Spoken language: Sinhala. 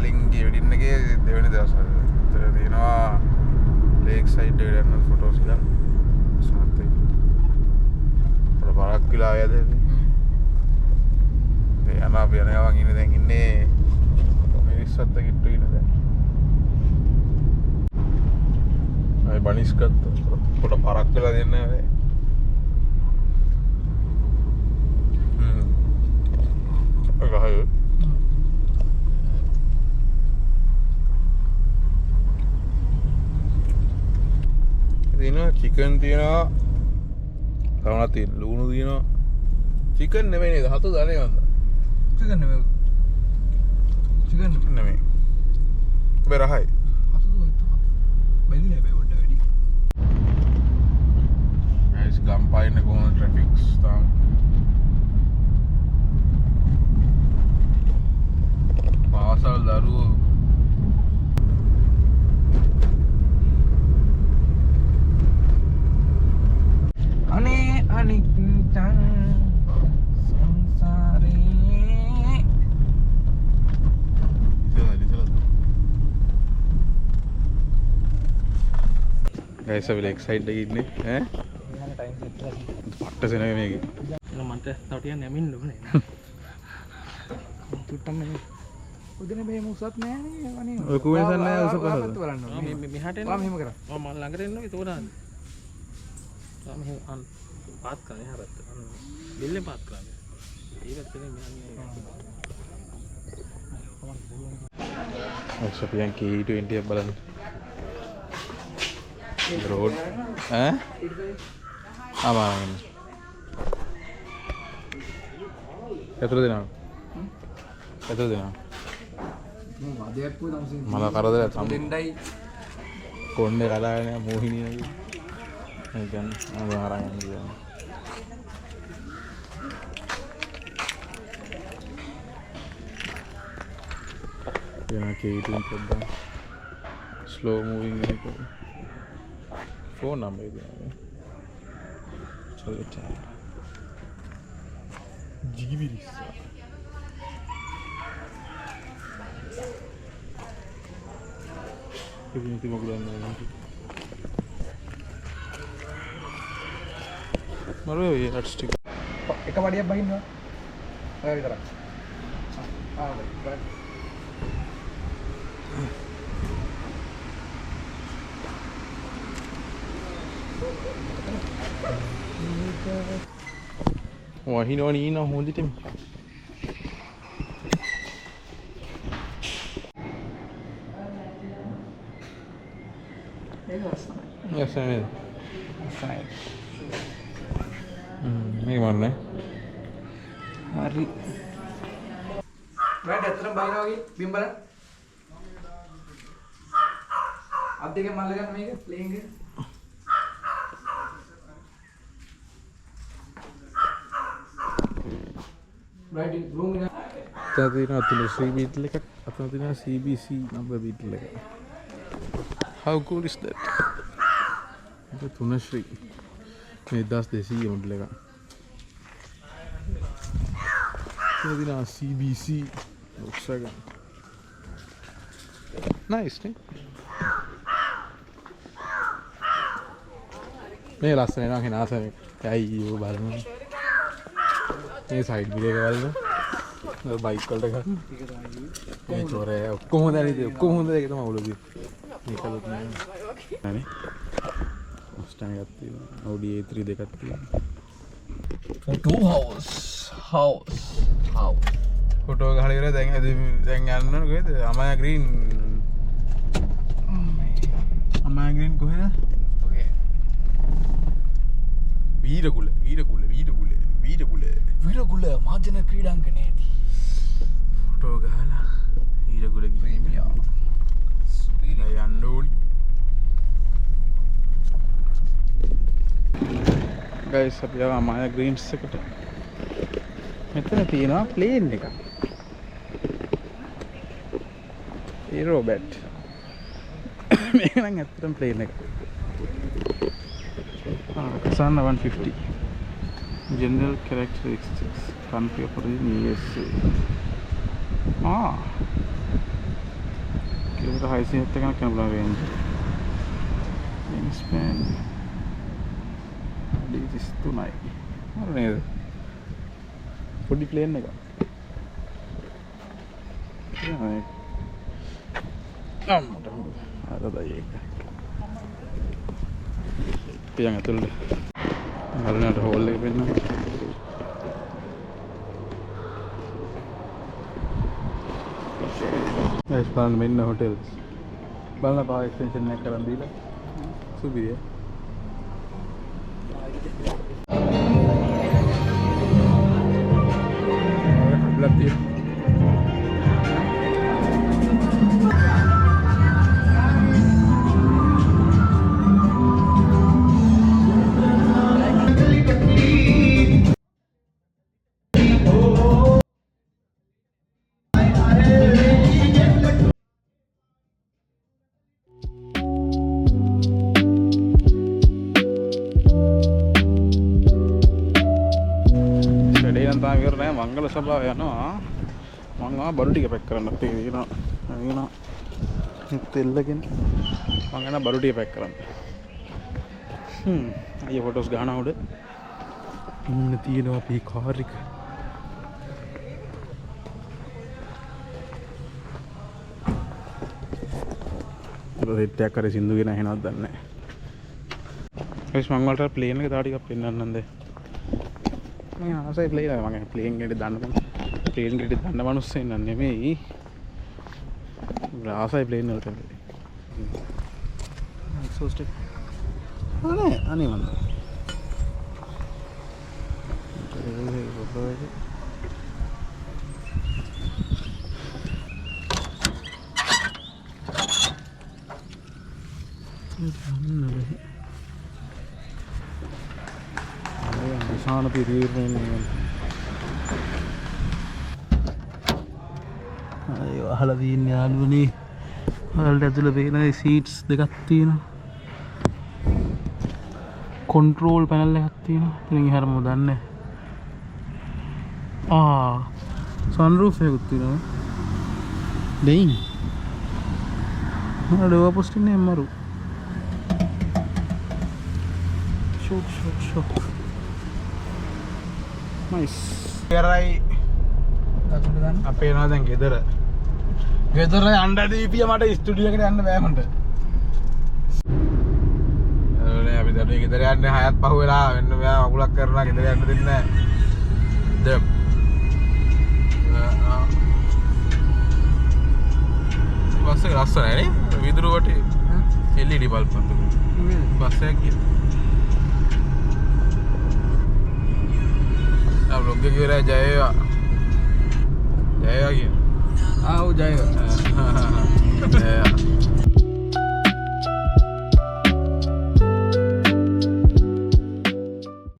කලින් ගිය වෙඩින් එකේ දෙවෙනි දවස් වල. ඒතර තියෙනවා ලේක් සයිඩ් එකට යන ෆොටෝස් ගන්න. ස්මාර්ට් වෙයි. පොර බරක් කියලා ආයද මේ. ඒ යනවා අපි යනවා ඉන්නේ දැන් ඉන්නේ මිරිස්සත් කිට්ටු ඉන්න දැන්. අය බනිස් ගත්තා. පොර බරක් කියලා දෙන්නේ නැහැ. ගහය තියෙනවා චිකන් තියෙනවා තවනක් තියෙනවා ලුණු තියෙනවා චිකන් නෙමෙයි නේද හත දන්නේ ගන්න චිකන් නෙමෙයි බෙරහයි හත බැඳිලා බෑ වඩ වැඩි ගයිස් ගම්පයින් කොහොම ට්‍රැෆික්ස් තාම පාසල් දරුවෝ අනේ අනිච්චං සංසාරේ ගයිස් අපි ලෙක් සයිඩ් එකේ ඉන්නේ ඈ ටයිම් සෙට් කරලා පට්ට සෙනග මේකේ මන්ට තව ටිකක් නැමින්න ඕනේ චුට්ටක් නෙමෙයි උදේන මේ මුසත් නෑනේ අනේ ඔය කුවෙන්සන් නෑ උස පහල බලන්න මෙහාට එන්න මෙහෙම කරා මම ළඟට එන්න ඒතකොට මෙහෙම පාත් කරා එහා පැත්ත බිල්ලෙන් පාත් කරා ඒ පැත්තේ මෙහා ඔක්සපියන් K20 එක බලන්න රෝඩ් ඈ ආමාගෙන එතන දෙනවා එතන දෙනවා මදයක් පොයි තමසින් මල කරදර තම දෙන්නයි කොණ්ඩේ කඩාගෙන මොහිනිය වගේ ඒ කියන්නේ මම අරන් යන්නේ yana K20 පොඩ්ඩක් slow moving එක phone number එක Toyota Jigivirissa ඉතින් ඉතින් මොකද නෑ මරෝ ඒ හට් ස්ටික් එක වඩියක් බහින්නවා ඔය විතරක් බයි වහිනවා නීන හොඳටම ඒක ලස්සනයි ලස්සනයි ලස්සනයි මේක මරන්නේ හරි වැඩ ඇත්තටම බයිනවා වගේ බිම් බලන්න අත් දෙකෙන් මල්ල ගන්න මේක ප්ලේන් එක right in room එක අතන තියෙනවා අතුල ශ්‍රී බීටල් එකක් අතන තියෙනවා CBC number බීටල් එක how cool is that ඒක තුන ශ්‍රී මේ 1200 මොඩල් එක ඒක තියෙනවා CBC Volkswagen nice නේ මේ ලස්සන නෑ කෙනාසනේ ඇයි බලන්න මේ සයිඩ් මිරර් එක බලන්න බයික් වලට ගන්න මේ චෝරේ ඔක්කොම හොඳ නේද ඔක්කොම හොඳ ඒක තමයි ඔලුදී මේකලුත් නෑ නේ Mustang එකක් තියෙනවා Audi A3 දෙකක් තියෙනවා photo house ෆොටෝ ගහලා ඉවරයි දැන් යන්න කොහෙද අමායා ග්‍රීන් කොහෙද ඔගේ වීරකුල විරගුල මාජන ක්‍රීඩාංගණයේදී ෆොටෝ ගහලා වීරකුල ප්‍රීමියා යන්න ඕනි ගයිස් අපි ආවා අමායා ග්‍රීන්ස් එකට මෙතන තියෙනවා ප්ලේන් එකක් ඒරෝබැට් මේක නම් ඇත්තටම ප්ලේන් එක Kasana 150 general characteristics country of origin USA kilometre 670 එකක් යන බලන්න රේන්ජ්. ස්පෑන් D33යි. හරි නේද? පොඩි ප්ලේන් එකක්. අම්මට අරදයි ඒක. පියන් ඇතුළේ. අරනට හෝල් එක වෙන්න. ගයිස් බලන්න මෙන්න හොටෙල්ස්. බලන්න පාව එක්ස්ටෙන්ෂන් එකක් කරන් දීලා. සුබිය. ලක්තිය. මංගල සභාව යනවා මම බඩු ටික පැක් කරන්නත් තියෙනවා තෙල්ලගෙන මම යන බඩු ටික පැක් කරන්න අයිය ෆොටෝස් ගහනවා උඩ ඉන්න තියෙනවා අපි කාර් එක සෙට් එකක් කරේ සින්දුගෙන ඇහෙනවද දන්නේ නැහැ ඒස් මං වලට ප්ලේන් එක තා ටිකක් පෙන්නන්නද मैं आसे प्ले रहा मैं प्लेइंग के दांड प्लेन के दांड मनुष्य नन्हे में ही आसा प्लेन होता है एक्सॉस्टेड अरे आने वाला शान तीर्में हलदीन आलूनी हल्दुल पेन सीट्स दिखतीना कंट्रोल पैनल दिखतीना हर मुदाने सनरूफ है कुत्तीना नहीं डोवा पोस्टिंग ने मरु शूट शूट शूट nice කරයි අපේ යනවා දැන් ගෙදර යන්න දීපිය මට ස්ටුඩියෝ එකට යන්න බෑ මන්ට එළනේ අපි දැන් ගෙදර යන්නේ 6ත් පහ වෙලා වෙන්න මෙයා අකුලක් කරනවා ගෙදර යන්න දෙන්නේ නැහැ බස් එක ලස්සනයි නේ විදුරු වටේ LED බල්බ් අතට බස් එක කිය आप लोग क्यों रहे जाएगा जाएगा क्या? हाँ वो जाएगा